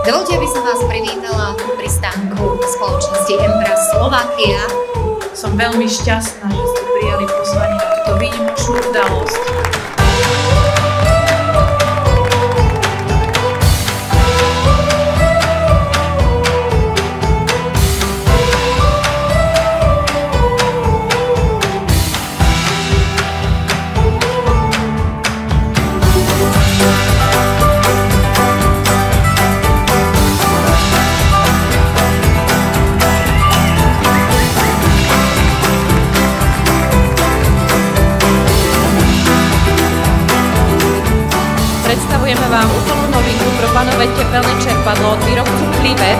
Dovoľte, aby som vás privítala pri stánku spoločnosti Embra Slovakia. Som veľmi šťastná, že ste prijali pozvanie na túto výnimočnú udalosť. Predstavujeme vám úplnú novinku pro panové tepelné čerpadlo od výrobcu Clivet.